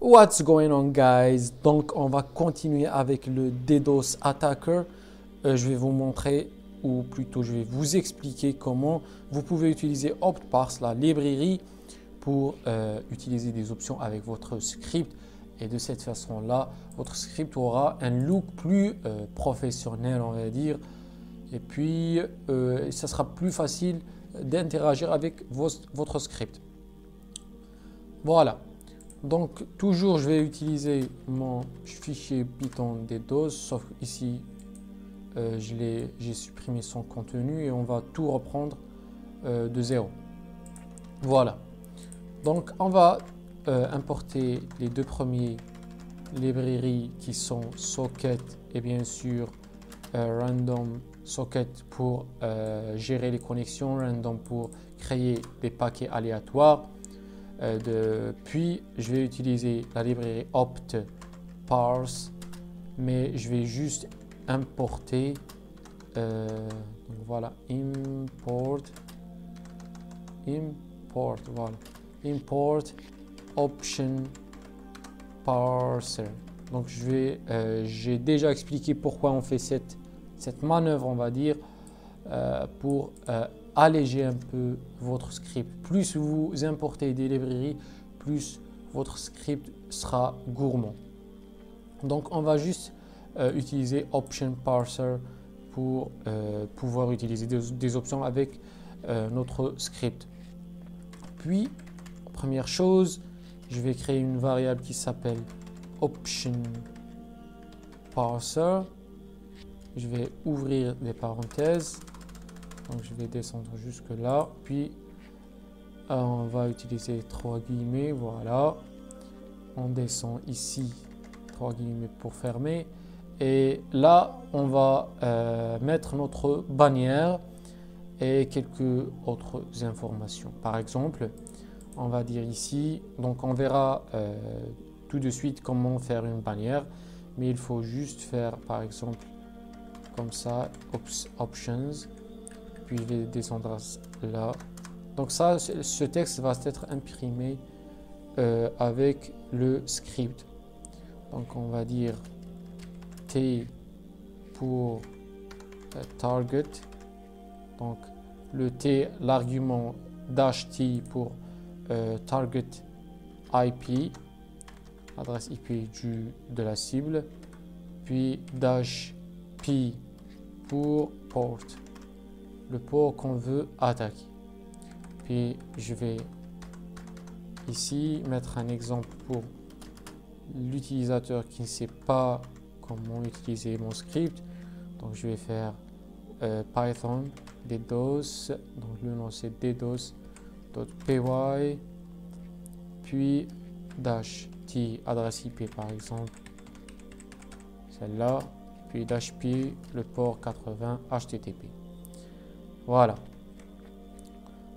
What's going on guys? Donc on va continuer avec le DDoS Attacker. Je vais vous montrer, ou plutôt je vais vous expliquer comment vous pouvez utiliser OptParse, la librairie, pour utiliser des options avec votre script. Et de cette façon-là, votre script aura un look plus professionnel, on va dire. Et puis, ça sera plus facile d'interagir avec votre script. Voilà. Donc, toujours, je vais utiliser mon fichier Python DDoS, sauf ici, j'ai supprimé son contenu et on va tout reprendre de zéro. Voilà. Donc, on va importer les deux premiers librairies qui sont Socket et bien sûr Random Socket pour gérer les connexions, Random pour créer des paquets aléatoires. Puis je vais utiliser la librairie OptParse, mais je vais juste importer donc voilà, import option parser. Donc j'ai déjà expliqué pourquoi on fait cette manœuvre, on va dire, pour alléger un peu votre script. Plus vous importez des librairies, plus votre script sera gourmand. Donc on va juste utiliser option parser pour pouvoir utiliser des options avec notre script. Puis première chose, je vais créer une variable qui s'appelle option parser. Je vais ouvrir des parenthèses. Donc je vais descendre jusque là, puis on va utiliser 3 guillemets, voilà. On descend ici, 3 guillemets pour fermer. Et là, on va mettre notre bannière et quelques autres informations. Par exemple, on va dire ici, donc on verra tout de suite comment faire une bannière, mais il faut juste faire par exemple comme ça, options. Puis je vais descendre là. Donc ça, ce texte va être imprimé avec le script. Donc on va dire T pour target. Donc le T, l'argument -T pour target IP, adresse IP de la cible. Puis -P pour port, le port qu'on veut attaquer. Puis je vais ici mettre un exemple pour l'utilisateur qui ne sait pas comment utiliser mon script. Donc je vais faire Python DDoS, donc le nom c'est DDoS.py, puis -t adresse IP par exemple, celle-là, puis -p le port 80 HTTP. Voilà.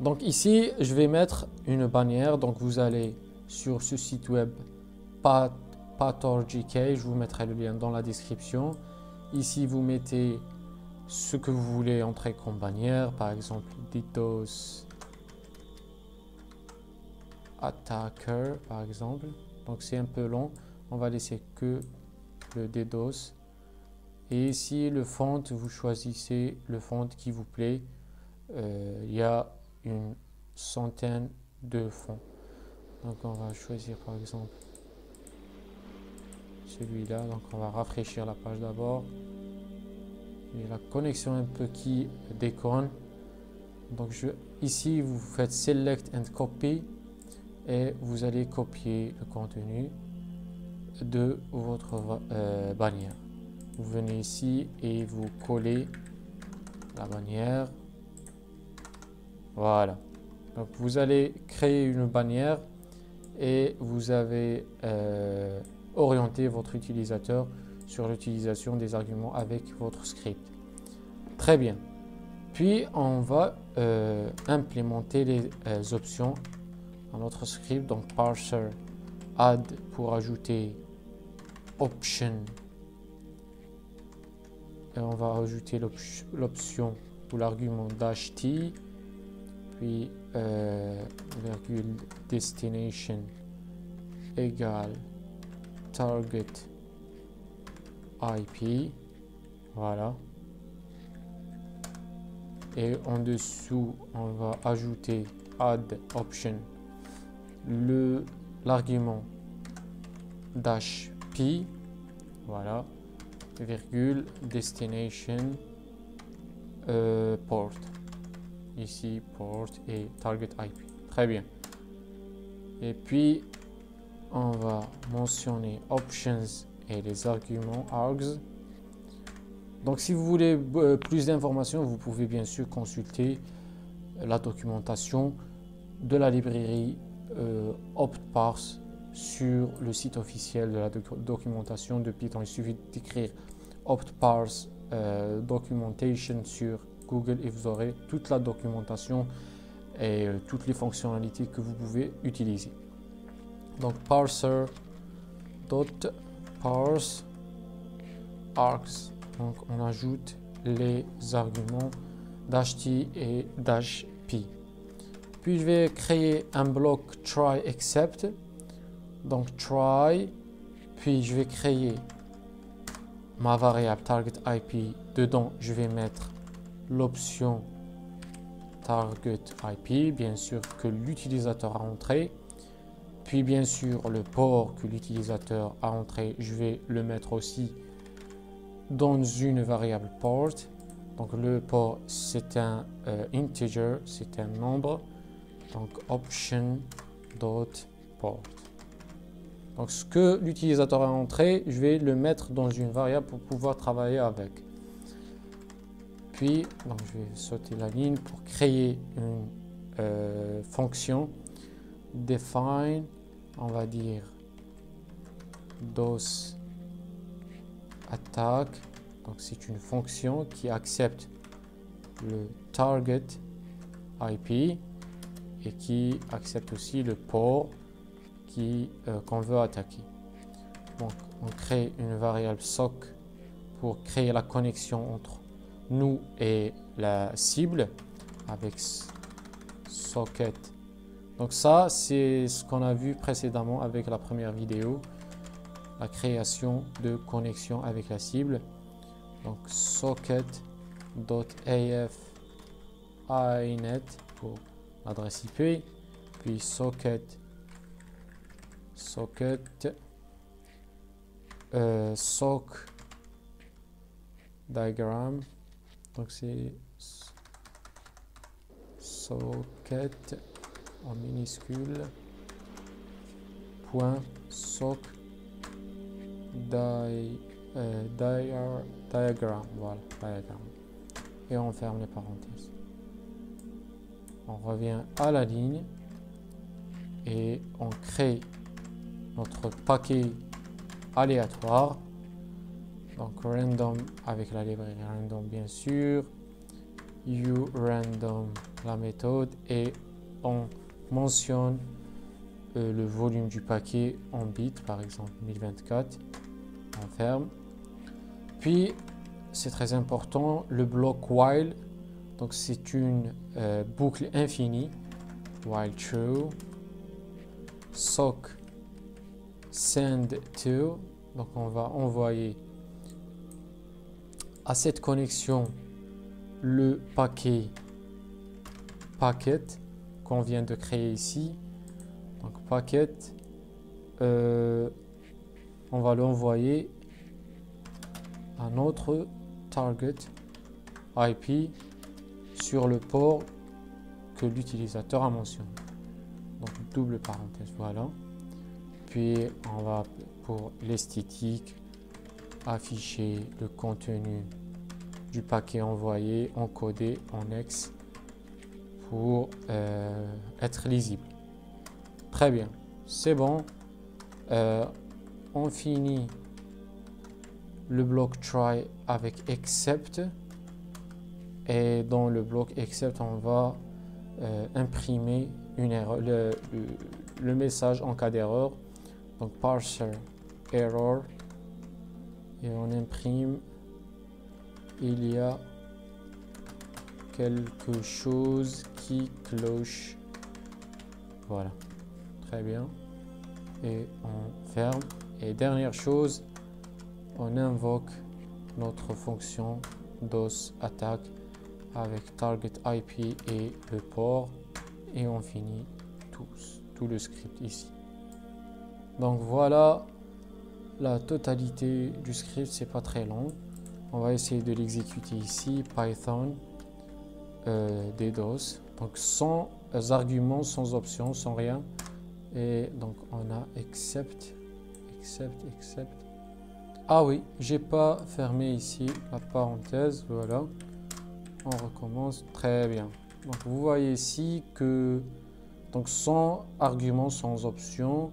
Donc ici, je vais mettre une bannière. Donc vous allez sur ce site web Pator.gk, je vous mettrai le lien dans la description. Ici, vous mettez ce que vous voulez entrer comme bannière, par exemple DDoS Attacker, par exemple. Donc c'est un peu long, on va laisser que le DDoS. Et ici, le font, vous choisissez le font qui vous plaît. Il y a une centaine de fonds. Donc on va choisir par exemple celui-là. Donc on va rafraîchir la page d'abord. Il y a la connexion un peu qui déconne. Donc ici vous faites Select and Copy et vous allez copier le contenu de votre bannière. Vous venez ici et vous collez la bannière. Voilà. Donc vous allez créer une bannière et vous avez orienté votre utilisateur sur l'utilisation des arguments avec votre script. Très bien. Puis on va implémenter les options dans notre script. Donc parser add pour ajouter option. Et on va ajouter l'option ou l'argument -t. Puis virgule destination égale target IP, voilà. Et en dessous, on va ajouter add option, l'argument -p, voilà, virgule, destination, port, ici port et target IP. Très bien. Et puis on va mentionner options et les arguments args. Donc si vous voulez plus d'informations, vous pouvez bien sûr consulter la documentation de la librairie OptParse sur le site officiel de la documentation de Python. Il suffit d'écrire OptParse documentation sur Google et vous aurez toute la documentation et toutes les fonctionnalités que vous pouvez utiliser. Donc parser.parse args. Donc on ajoute les arguments -t et -p. Puis je vais créer un bloc try except. Donc try, puis je vais créer ma variable target IP. Dedans je vais mettre l'option target IP, bien sûr que l'utilisateur a entré. Puis bien sûr le port que l'utilisateur a entré, je vais le mettre aussi dans une variable port. Donc le port c'est un integer, c'est un nombre. Donc option.port. Donc ce que l'utilisateur a entré, je vais le mettre dans une variable pour pouvoir travailler avec. Puis donc je vais sauter la ligne pour créer une fonction define, on va dire DOS attack. Donc c'est une fonction qui accepte le target IP et qui accepte aussi le port qu'on veut attaquer. Donc on crée une variable sock pour créer la connexion entre nous et la cible avec socket. Donc ça c'est ce qu'on a vu précédemment avec la première vidéo, la création de connexion avec la cible. Donc socket.af inet pour l'adresse IP, puis socket sock diagram. Donc c'est socket en minuscule point sock diagram, voilà, diagram. Et on ferme les parenthèses. On revient à la ligne et on crée notre paquet aléatoire. Donc random avec la librairie random bien sûr, urandom la méthode, et on mentionne le volume du paquet en bits, par exemple 1024. On ferme. Puis c'est très important, le bloc while. Donc c'est une boucle infinie, while true, sock send to. Donc on va envoyer à cette connexion le paquet qu'on vient de créer ici. Donc packet, on va l'envoyer à notre target IP sur le port que l'utilisateur a mentionné. Donc double parenthèse, voilà. Puis on va, pour l'esthétique, afficher le contenu du paquet envoyé encodé en hex pour être lisible. Très bien, c'est bon. On finit le bloc try avec except, et dans le bloc except on va imprimer une erreur, le message en cas d'erreur. Donc parser error, et on imprime il y a quelque chose qui cloche. Voilà, très bien, et on ferme Et dernière chose, on invoque notre fonction DOS attack avec target IP et le port, et on finit tout le script ici. Donc voilà la totalité du script, c'est pas très long. On va essayer de l'exécuter ici, Python DDoS, donc sans arguments, sans options, sans rien. Et donc on a accept. Ah oui, j'ai pas fermé ici la parenthèse, voilà. On recommence, très bien. Donc vous voyez ici que donc sans arguments, sans options,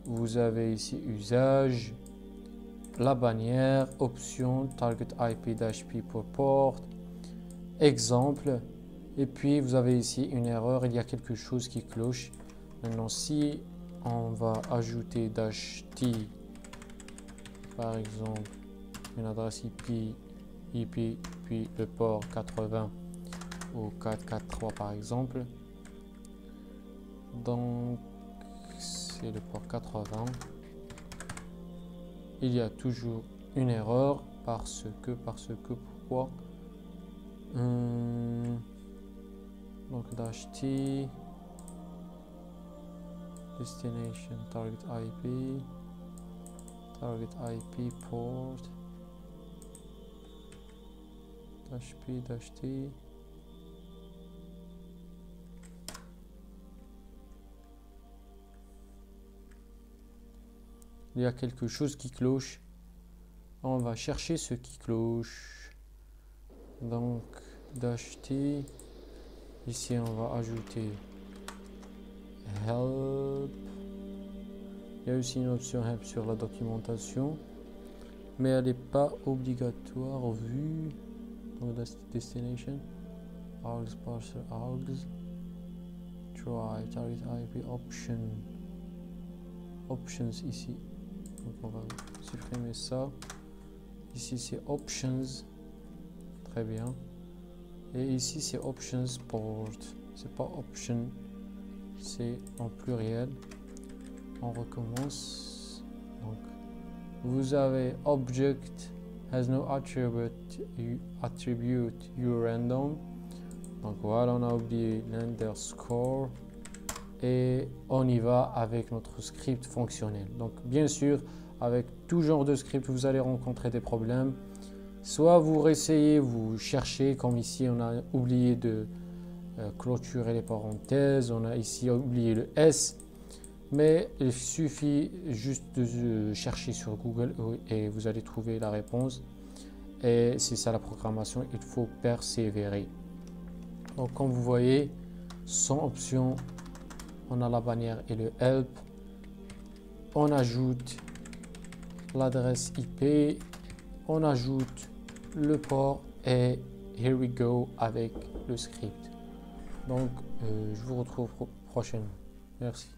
vous avez ici usage, la bannière, option, target IP-P pour port, exemple, et puis vous avez ici une erreur, il y a quelque chose qui cloche. Maintenant si on va ajouter -t, par exemple, une adresse IP, puis le port 80 ou 443 par exemple, donc c'est le port 80, il y a toujours une erreur parce que pourquoi, donc -t destination target IP port -p -t. Il y a quelque chose qui cloche. On va chercher ce qui cloche. Donc -t. Ici on va ajouter help. Il y a aussi une option help sur la documentation, mais elle n'est pas obligatoire vu dans la destination. Args parser args. Try target IP options ici. Donc on va supprimer ça. Ici c'est options, très bien. Et ici c'est options port. C'est pas option, c'est en pluriel. On recommence. Donc vous avez object has no attribute you random. Donc voilà, on a oublié l'underscore. Et on y va avec notre script fonctionnel. Donc bien sûr, avec tout genre de script, vous allez rencontrer des problèmes. Soit vous réessayez, vous cherchez, comme ici on a oublié de clôturer les parenthèses, on a ici oublié le S, mais il suffit juste de chercher sur Google et vous allez trouver la réponse. Et c'est ça la programmation, il faut persévérer. Donc comme vous voyez, sans option, on a la bannière et le help. On ajoute l'adresse IP. On ajoute le port et here we go avec le script. Donc, je vous retrouve prochainement. Merci.